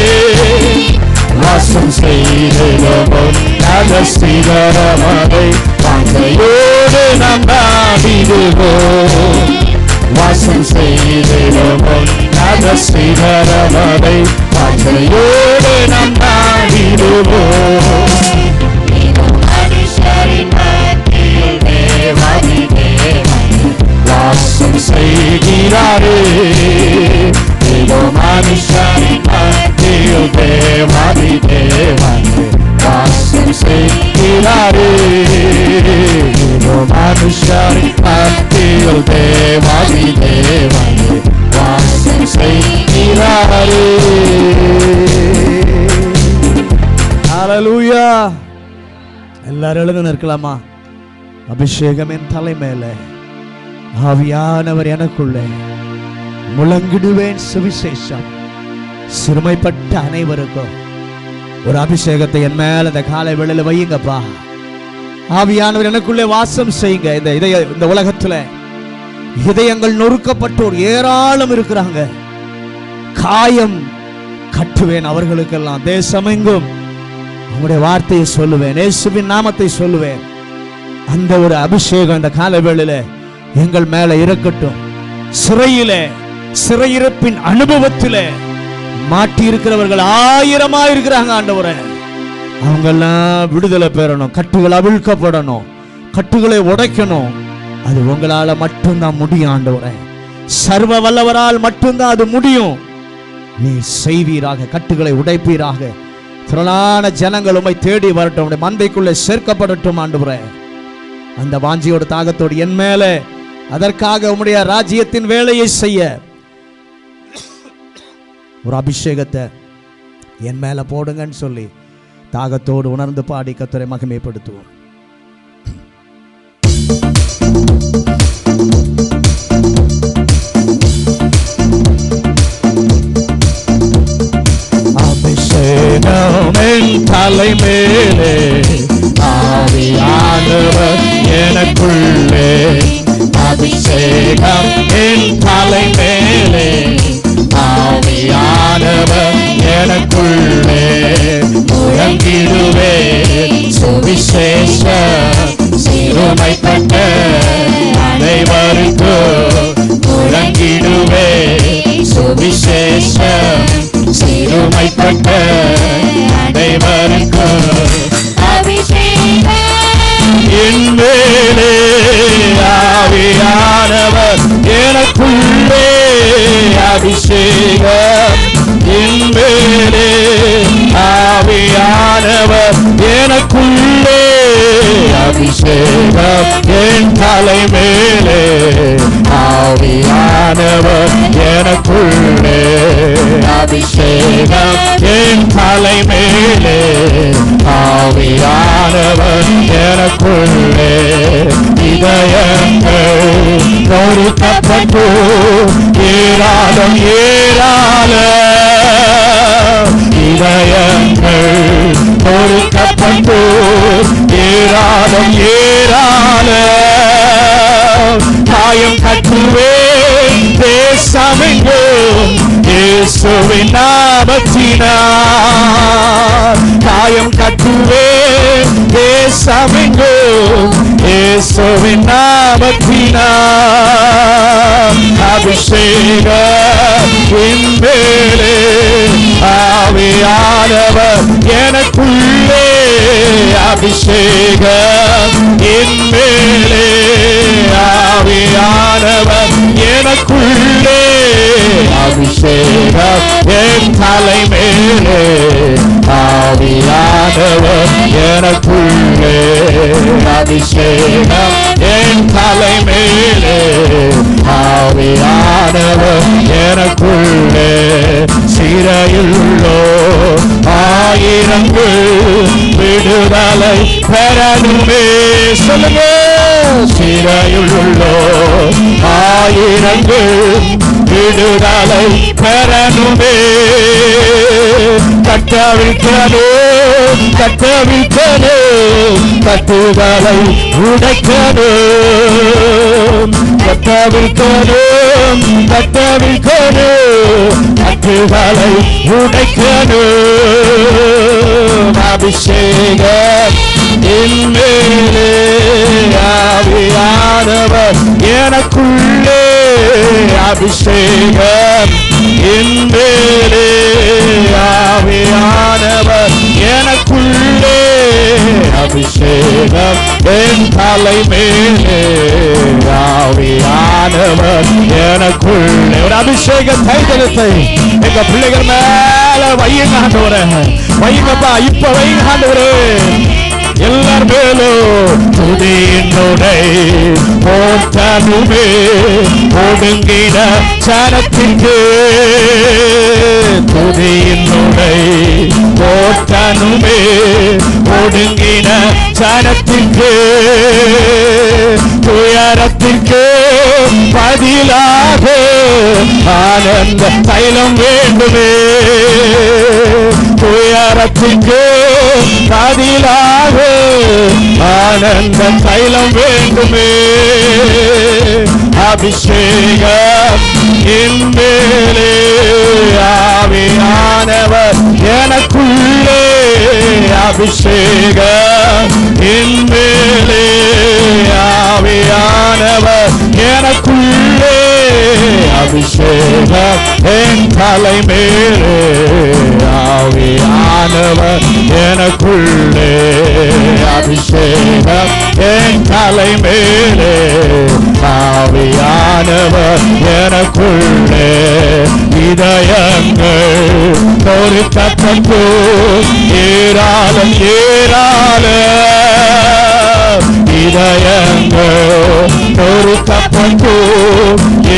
வாசம் செய்திடுமோ சிகரமதை வாஞ்சையோடு நாம் நாடிடுவோம். வாசம் செய்திடுமோ சிகரமதை வாஞ்சையோடு நாம் நாடிடுவோம். வாசம் செய்கிறாரே மனுஷரின் மத்தியில் தேவாதி தேவனே வாசம் செய்கிறாரே. மனுஷரின் மத்தியில் தேவாதி தேவனே வாசம் செய்கிறாரே. ஹல்லேலூயா. எல்லாரும் எழுந்து நிற்கலாமா? அபிஷேகம் என் தலை மேலே, ஆவியானவர் எனக்குள்ளே, முழங்கிடுவேன் சுவிசேஷம். சிறுமைப்பட்ட அனைவருக்கும் ஒரு அபிஷேகத்தை என் மேல இந்த காலை வேளையில வையுங்கப்பா. ஆவியானவர் எனக்குள்ளே வாசம் செய்யுங்க. இந்த உலகத்துல இதயங்கள் நொறுக்கப்பட்டோர் ஏராளம் இருக்கிறாங்க. காயம் கட்டுவேன் அவர்களுக்கெல்லாம். தேசமெங்கும் அவருடைய வார்த்தையை சொல்லுவேன், இயேசுவின் நாமத்தை சொல்லுவேன். அந்த ஒரு அபிஷேகம் இந்த காலை வேளையில எங்கள் மேல இருக்கட்டும். சிறையிருப்பின் அனுபவத்திலே மாட்டி இருக்கிறவர்கள் ஆயிரமாயிருக்கிறாங்க ஆண்டவரே. அவங்கெல்லாம் விடுதலை பெறணும். கட்டுகள் அவிழ்க்கப்படணும், கட்டுகளை உடைக்கணும். அது உங்களால மட்டும்தான் முடியும் ஆண்டவரே. சர்வ வல்லவரால் மட்டும்தான் அது முடியும். நீ செய்வீராக, கட்டுகளை உடைப்பீராக. திரளான ஜனங்கள் உம்மை தேடி வரட்டும், உம்முடைய மந்தைக்குள்ளே சேர்க்கப்படட்டும் ஆண்டவரே. அந்த வாஞ்சியோட தாகத்தோடு என் மேலே, அதற்காக உம்முடைய ராஜ்யத்தின் வேலையை செய்ய ஒரு அபிஷேகத்தை என் மேல போடுங்கன்னு சொல்லி தாகத்தோடு உணர்ந்து பாடி கர்த்தரை மகிமைப்படுத்துவோம். அபிஷேகம் என் தலை மேலே, ஆவியானவர் எனக்குள்ளே. அபிஷேகம் என் தலை மேலே, ஆவியானவர் எனக்குள்ளே. முழங்கிடுவே சுவிசேஷ சிறுமைப்பட்ட அனைவருக்கும். முழங்கிடுவே சுவிசேஷ சிறுமைப்பட்ட அனைவருக்கும். என் மேலே ஆவியானவர் எனக்குள்ளே. அபிஷேகம் என் மேலே, ஆவியானவர் எனக்குள்ளே. அபிஷேகம் என் தலை மேலே, ஆவியானவர் எனக்குள்ளே. அபிஷேகம் என் தலை மேலே, ஆவியானவர் எனக்குள்ளே. இதயங்கள் நொறுக்கப்பட்டு ஏராளம் இதயங்கள் நொறுக்கப்பட்டு ஏராளம் காயம் கட்டுவே தேசமெங்கும் இயேசுவின் நாமத்தினால். காயம் கட்டுவே தேசமெங்கும் இயேசுவின் நாமத்தினால். அபிஷேகம் என் மேலே, ஆவியானவர் எனக்குள்ளே. அபிஷேகம் என் மேலே, ஆவியானவர் எனக்குள்ளே. அபிஷேகம் என் தலை மேலே, ஆவியானவர் எனக்குள்ளே. அபிஷேகம் என் தலை மேலே, ஆவியானவர் எனக்குள்ளே. சிறையுள்ளோ ஆயிரங்கள் விடுதலை பெறணுமே. சொல்லுங்க. சிறையுள்ளோ ஆயிரங்கள் விடுதலை பெறணுமே. கட்டவிழ்க்கவே கட்டவிழ்க்கணும், கட்டுகளை உடைக்கணும், கட்டவிழ்க்கணும், கட்டவிழ்க்கணும், கட்டுகளை உடைக்கணும். அபிஷேகம் இன்மேலே ஆவியானவர் எனக்குள்ளே, அபிஷேகம் இன்மேலே ஆவியானவர் எனக்குள்ளே, அபிஷேகம் என் தலை மேலே ஆவியானவர் எனக்குள்ளே. ஒரு அபிஷேக தைத்தலத்தை எங்க பிள்ளைகள் மேல வையுங்க ஆண்டவரே, வையுங்கப்பா, இப்ப வையுங்க ஆண்டவரே. எல்லார் மேலும் துதியினுடை போற்றனுமே ஒடுங்கிட சனத்திற்கு, துதியினுடை போற்றனுமே ஒடுங்கிட சனத்திற்கு, துயரத்திற்கு பதிலாக ஆனந்த தைலம் வேண்டுமே, துயரத்திற்கு பதிலாக ஆனந்த தைலம் வேண்டுமே. அபிஷேகம் இன்மேலே ஆவியானவர் எனக்குள்ளே, அபிஷேகம் இன்மேலே ஆவியானவர் எனக்குள்ளே, அபிஷேகம் என் தலை மேலே ஆவியானவர் எனக்குள்ளே, அபிஷேகம் என் தலை மேலே ஆவியானவர் எனக்குள்ளே. இதயங்கள் பொறுக்கப்பட்டு ஏராளம் ஏராளம், இதயங்கள் பொறுக்கப்பட்டு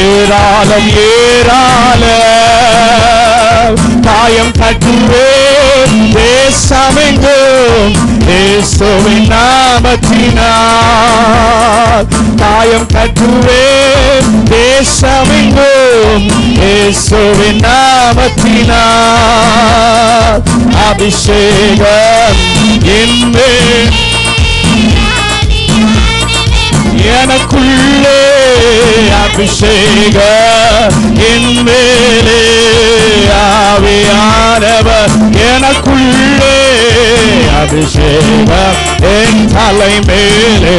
ஏராளம் ஏராளம், காயம் கட்டுவேன் தேசமெங்கும் இயேசுவின் நாமத்தினால், காயம் கட்டுவேன் தேசமெங்கும் இயேசுவின் நாமத்தினால். அபிஷேகம் இன்மேல் எனக்குள்ளே, அபிஷேகம் இன்மேலே ஆவியானவர் எனக்குள்ளே, அபிஷேகம் என் தலை மேலே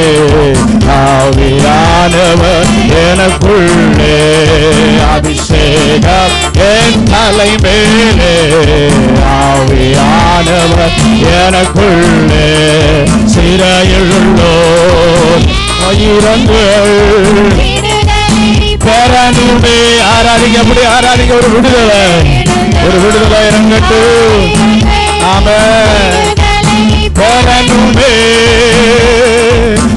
ஆவியானவர் எனக்குள்ளே, அபிஷேகம் என் தலை மேலே ஆவியானவர் எனக்குள்ளே. சிறையுள்ளோர் ஆயிரங்கள் பெறனுமே, ஆராதிக்க முடியும், ஆராதிக்க. ஒரு விடுதலை, ஒரு விடுதலை இறங்கட்டு. ஆமென். பெறனுமே,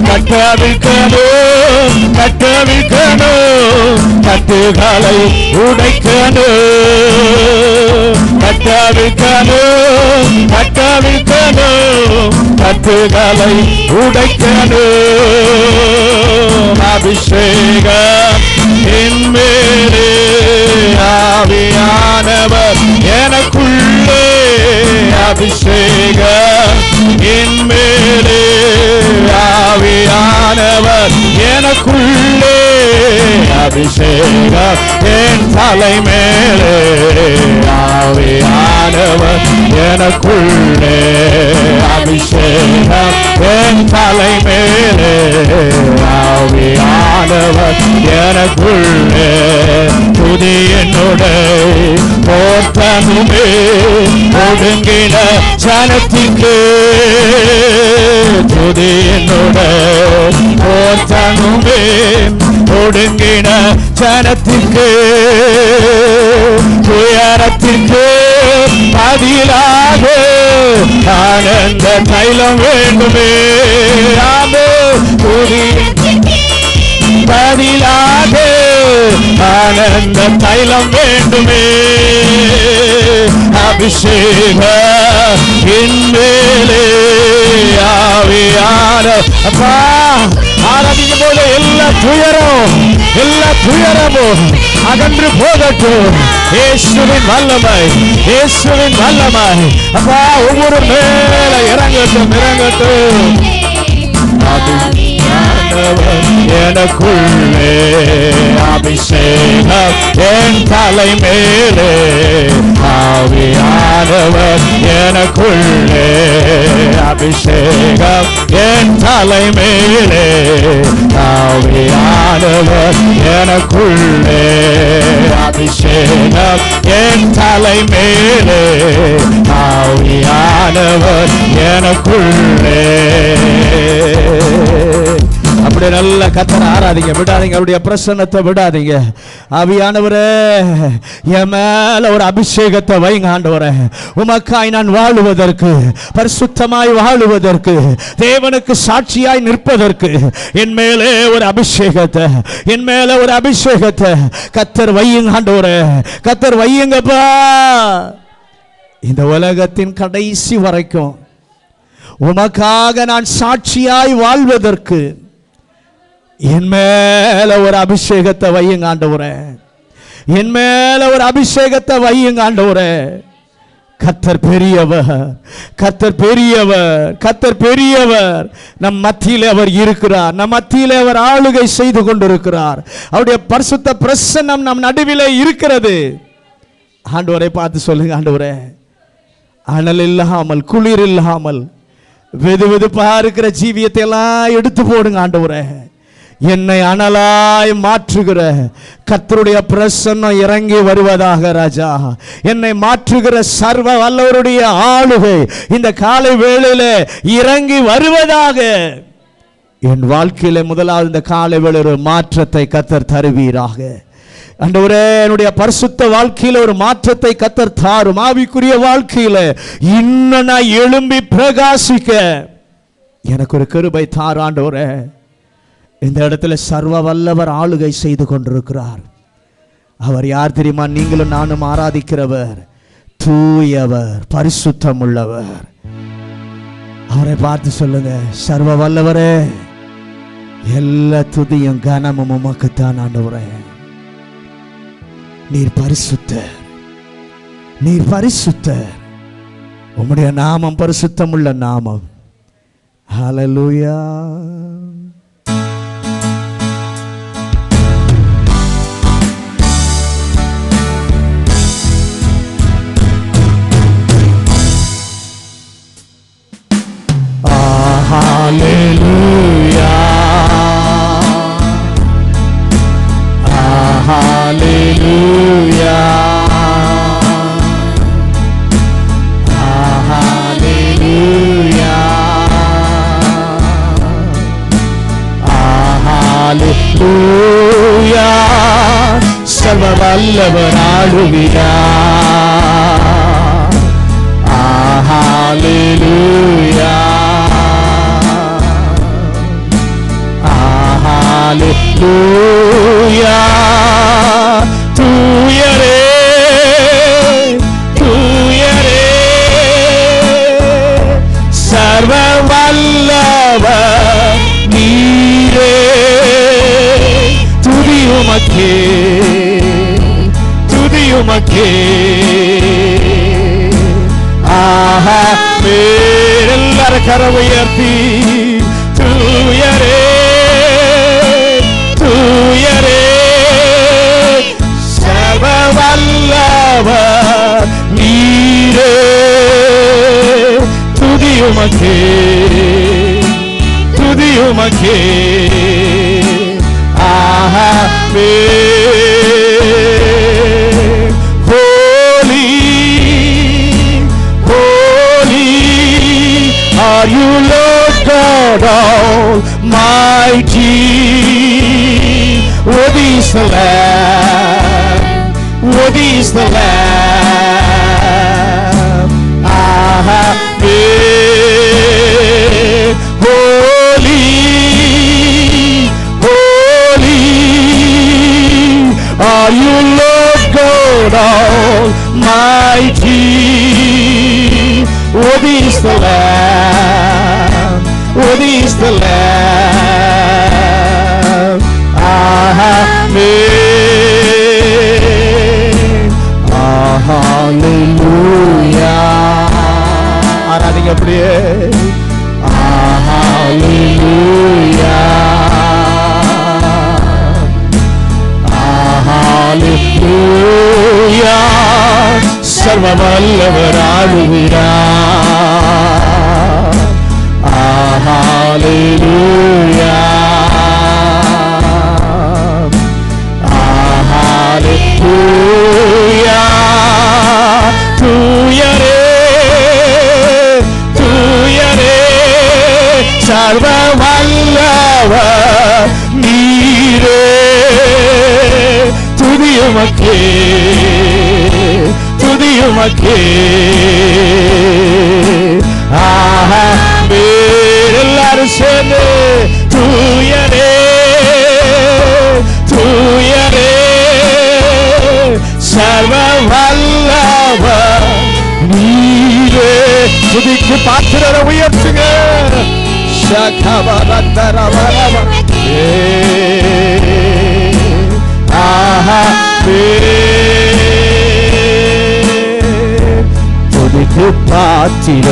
கட்டவிழ்க்கணும், கட்டவிழ்க்கணும், கட்டுகளை உடைக்கணும், கட்டவிழ்க்கணும், கட்டவிழ்க்கணும், கட்டுகளை உடைக்கணும். அபிஷேகம் இன்மேலே ஆவியானவர் எனக்குள்ளே, அபிஷேகம் இன்மேலே ஆவியானவர் எனக்குள்ளே, அபிஷேகம் என் தலை மேலே ஆவியானவர் எனக்குள்ளே, அபிஷேகம் என் தலை மேலே ஆவியானவர் எனக்குள்ளே. துதி என்னுடைய போற்றனுமே ஒடுங்கின ஜனத்திற்கு, துதி என்னுடைய போற்றனுமே ஒடுங்கின ஜனத்திற்கு, துயரத்திற்கு பதிலாக ஆனந்த தைலம் வேண்டுமே. பதிலாக ஆனந்த தைலம் வேண்டுமே. அபிஷேகம் இன்மேலே ஆவியான அப்பா ஆராதிக்கும் போது எல்லா துயரமும் அகன்று போகட்டும். இயேசுவின் வல்லமை, இயேசுவின் வல்லமை அப்பா ஒவ்வொரு மேல இறங்கட்டும் இறங்கட்டும். எனக்குள்ளே அபிஷேகம் என் தலை மேலே, ஆவியானவர் எனக்குள்ளே அபிஷேகம் என் தலை மேலே, ஆவியானவர் எனக்குள்ளே அபிஷேகம் என் தலை மேலே, ஆவியானவர் எனக்குள்ளே. அப்படி நல்ல கர்த்தரை ஆராதிங்க, விடாதீங்க, அவருடைய பிரசன்னத்தை விடாதீங்க. ஆவியானவரே என் மேல ஒரு அபிஷேகத்தை வைங்க ஆண்டவரே. உமக்காய் நான் வாழுவதற்கு, பரிசுத்தமாய் வாழுவதற்கு, தேவனுக்கு சாட்சியாய் நிற்பதற்கு என் மேலே ஒரு அபிஷேகத்தை, என் மேல ஒரு அபிஷேகத்தை கர்த்தர் வையுங்க ஆண்டவரே, கர்த்தர் வையுங்கப்பா. இந்த உலகத்தின் கடைசி வரைக்கும் உமக்காக நான் சாட்சியாய் வாழ்வதற்கு என் மேல ஒரு அபிஷேகத்தை வையுங்க ஆண்டவரே, என் மேல ஒரு அபிஷேகத்தை வையுங்க ஆண்டவரே. கர்த்தர் பெரியவர், கர்த்தர் பெரியவர், கர்த்தர் பெரியவர். நம் மத்தியிலே அவர் இருக்கிறார், நம் மத்தியிலே அவர் ஆளுகை செய்து கொண்டிருக்கிறார். அவருடைய பரிசுத்த பிரசன்னம் நம் நடுவிலே இருக்கிறது. ஆண்டவரை பார்த்து சொல்லுங்க, ஆண்டவரே அனல் இல்லாமல், குளிர் இல்லாமல், வெது வெதுப்பா இருக்கிற ஜீவியத்தை எல்லாம் எடுத்து போடுங்க ஆண்டவரே. என்னை அனலாய் மாற்றுகிற கர்த்தருடைய பிரசன்னம் இறங்கி வருவதாக ராஜா. என்னை மாற்றுகிற சர்வ வல்லவருடைய ஆளுகை இந்த காலை வேளையில இறங்கி வருவதாக. என் வாழ்க்கையில முதலாவது இந்த காலை வேளை ஒரு மாற்றத்தை கர்த்தர் தருவீராக ஆண்டவரே. என்னுடைய பரிசுத்த வாழ்க்கையில ஒரு மாற்றத்தை கர்த்தர் தாரும். ஆவிக்குரிய வாழ்க்கையில இன்னும் நான் எழும்பி பிரகாசிக்க எனக்கு ஒரு கிருபை தார் ஆண்டவரே. இந்த இடத்துல சர்வ வல்லவர் ஆளுகை செய்து கொண்டிருக்கிறார். அவர் யார் தெரியுமா? நீங்களும் நானும் ஆராதிக்கிறவர், தூயவர், பரிசுத்தம் உள்ளவர். அவரை பார்த்து சொல்லுங்க, சர்வ வல்லவரே எல்லா துதியும் கனமும் உமக்குத்தான் ஆண்டவரே. நீர் பரிசுத்தர், நீர் பரிசுத்தர். உம்முடைய நாமம் பரிசுத்தம் உள்ள நாமம். ஹல்லேலூயா. Hallelujah, hallelujah, hallelujah, hallelujah. சர்வ வல்லவர் ஆளுகிறார். Hallelujah. Hallelujah. தூயரே, தூயரே, சர்வ வல்லவர் நீரே. துதி உமக்கே, துதி உமக்கே. ஆஹா, எல்லாரும் கரம் உயர்த்தி தூயரே, தூயரே, சர்வ வல்லவர் நீரே. துதி உமக்கே, துதி உமக்கே. ஆஹா, holy, holy are you, Lord God Almighty. What is the Lamb? What is the Lamb? Holy, holy are you, Lord God Almighty. What is the Lamb? What is the Lamb? Amen. Hallelujah. ஆராதிங்க அப்படியே. Hallelujah. Hallelujah. சர்வ வல்லவர் ஆளுகிறார். Hallelujah. Hallelujah. தூயரே தூயரே சர்வ வல்லவர் நீரே. துதியுமக்கே துதியுமக்கே. எல்லாரும் சேர்ந்து தூயரே தூயரே சர்வ வல்லவர் நீரே. துதிக்கு பாத்திரரை உயர்த்துங்க. துதிக்கு பாத்திர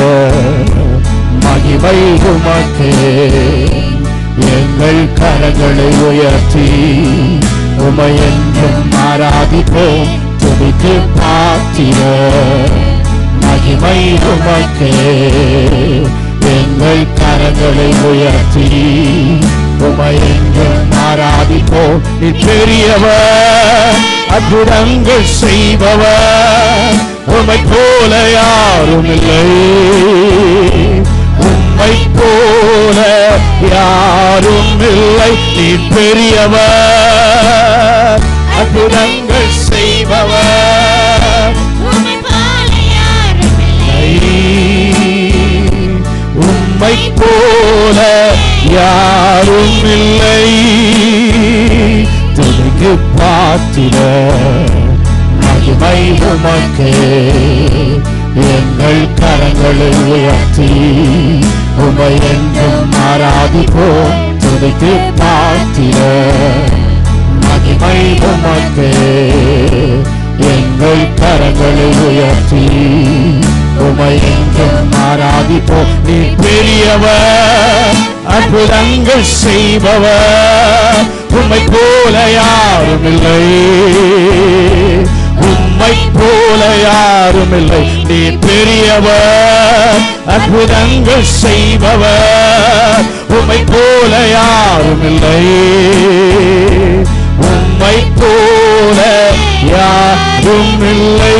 மகிமை உமக்கே. எங்கள் கரங்களை உயர்த்தி உமை என்றும் ஆராதிப்போம். துதிக்கு பாத்திர மகிமை உமக்கே. எங்கள் கரங்களை உயர்த்தி உமை என்றும் ஆராதிப்போம். நீ பெரியவர், அற்புதங்கள் செய்பவர், உம்மை போல யாரும் இல்லை. உம்மை போல யாரும் இல்லை. நீ பெரியவர், அற்புதங்கள் செய்பவர், உம்மை போல யாரும் இல்லை. துதிக்கு பாத்திர மகிமை உமக்கே. எங்கள் கரங்களை உயர்த்தி உமை என்றும் ஆராதிப்போம். துதிக்கு பாத்திர மகிமை உமக்கே. எங்கள் கரங்களை உயர்த்தி உமை என்றும் ஆராதிப்போம். நீ பெரியவர், அற்புதங்கள் செய்பவர், உம்மை போல யாரும் இல்லை. உம்மை போல யாரும் இல்லை. நீ பெரியவர், அற்புதங்கள் செய்பவர், உம்மை போல யாரும் இல்லை. உம்மை போல யாரும் இல்லை.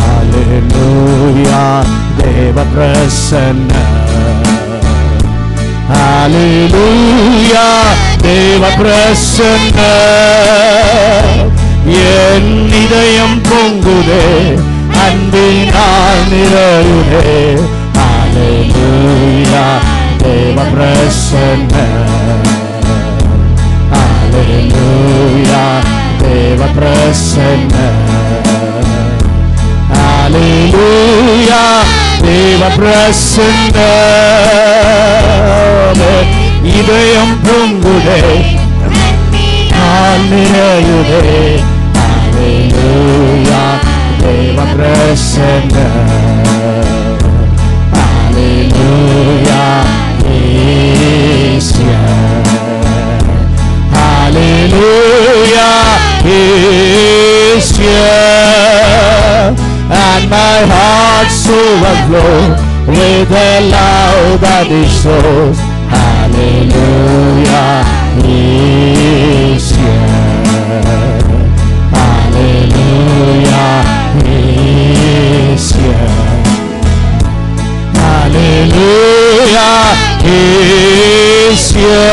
Hallelujah, தேவ பிரசன்ன. Hallelujah, தேவ பிரசன்ன. என் இதயம் பொங்குதே, அன்பினால் நிறையுதே. Hallelujah, தேவ பிரசன்ன. Hallelujah, தேவ பிரசன்ன. Hallelujah, தேவ பிரசன்ன. இதயம் பொங்குதே, நிறையுதே. Hallelujah, தேவ Prasanna. Hallelujah, Asia. Hallelujah, Asia. And my heart so overflows with a love that is shows. Hallelujah, Asia. Hallelujah, Asia. Hallelujah, Asia.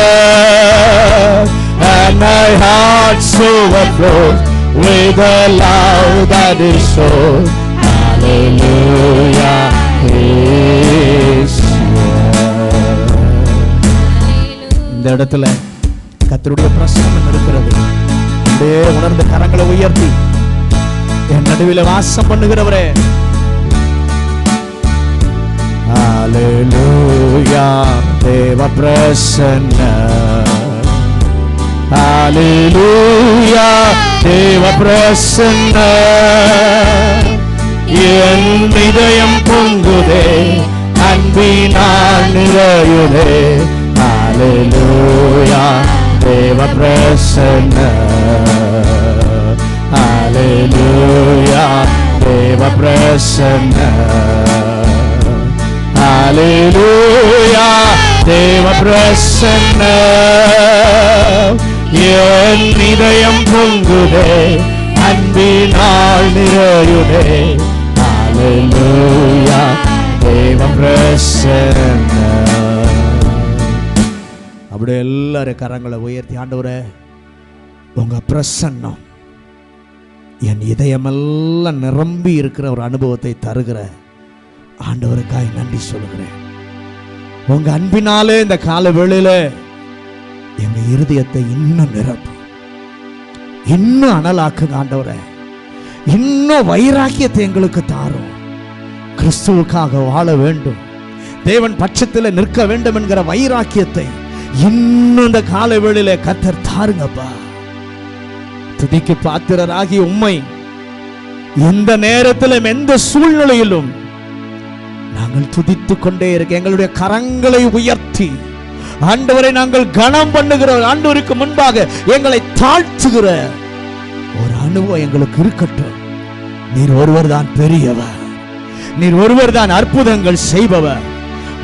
And my heart so overflows with a love that is shows. Hallelujah, Asia. இந்த இடத்துல கர்த்தருடைய பிரசன்னம் இருக்கிறது. அப்படியே உணர்ந்த கரங்களை உயர்த்தி என் நடுவில் வாசம் பண்ணுகிறவரே. Hallelujah, தேவ பிரசன்ன. Hallelujah, தேவ பிரசன்ன. என் இதயம் பொங்குதே, அன்பினால் நிறையுதே. ஹல்லேலூயா தேவ பிரசன்னம், ஹல்லேலூயா தேவ பிரசன்னம், ஹல்லேலூயா தேவ பிரசன்னம். என் இதயம் பொங்குதே, அன்பினால் நிறையுதே. ஹல்லேலூயா தேவ பிரசன்னம். அப்படியே எல்லாரும் கரங்களை உயர்த்தி, ஆண்டவரே உங்க பிரசன்னம் என் இதயமெல்லாம் நிரம்பி இருக்கிற ஒரு அனுபவத்தை தருகிற ஆண்டவருக்காய் நன்றி சொல்லுகிறேன். உங்க அன்பினாலே இந்த கால வேளையில எங்க இருதயத்தை இன்னும் நிரப்பு, இன்னும் அனலாக்குங்க ஆண்டவரே. இன்னும் வைராக்கியத்தை எங்களுக்கு தாரும். கிறிஸ்துவுக்காக வாழ வேண்டும், தேவன் பட்சத்தில் நிற்க வேண்டும் என்கிற வைராக்கியத்தை இன்னும் இந்த கால வேளையில கர்த்தர் தாருங்கப்பா. துதிக்கு பாத்திரராகி உம்மை எந்த நேரத்திலும் எந்த சூழ்நிலையிலும் நாங்கள் துதித்துக் கொண்டே இருக்க, எங்களுடைய கரங்களை உயர்த்தி ஆண்டவரை நாங்கள் கனம் பண்ணுகிற, ஆண்டவருக்கு முன்பாக எங்களை தாழ்த்துகிற ஒரு அனுபவம் எங்களுக்கு இருக்கட்டும். நீர் ஒருவர் தான் பெரியவர், நீர் ஒருவர் தான் அற்புதங்கள் செய்பவர்.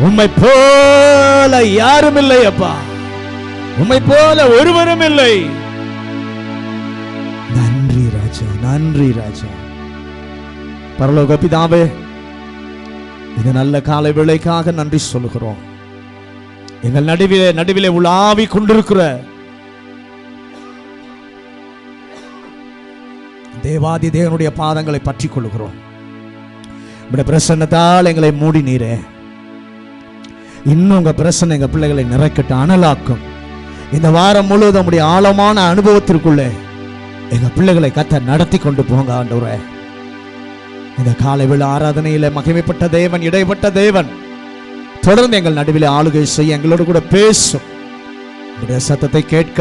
உம்மை போல யாரும் இல்லை அப்பா, உம்மை போல ஒருவரும் இல்லை. நன்றி ராஜா, நன்றி ராஜா. பரலோக பிதாவே, இந்த நல்ல காலை வேளைக்காக நன்றி சொல்லுகிறோம். எங்கள் நடுவிலே உலாவி கொண்டிருக்கிற தேவாதி தேவனுடைய பாதங்களை பற்றி கொள்ளுகிறோம். உங்களுடைய பிரசன்னத்தால் எங்களை மூடி நீரே. இன்னும் உங்க பிரசன்னம் எங்க பிள்ளைகளை நிறைக்கட்டும், அனலாக்கும். இந்த வாரம் முழுவதும் நம்முடைய ஆழமான அனுபவத்திற்குள்ளே எங்க பிள்ளைகளை கர்த்தர் நடத்தி கொண்டு போங்க ஆண்டவரே. இந்த காலை வேளை ஆராதனையில மகிமைப்பட்ட தேவன், இடைப்பட்ட தேவன் தொடர்ந்து எங்கள் நடுவில் ஆளுகை செய்ய, எங்களோடு கூட பேசும். உங்களுடைய சத்தத்தை கேட்க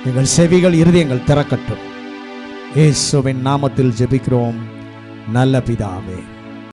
எங்கள் செவிகள், இருதயங்கள் திறக்கட்டும். இயேசுவின் நாமத்தில் ஜெபிக்கிறோம் நல்ல பிதாவே.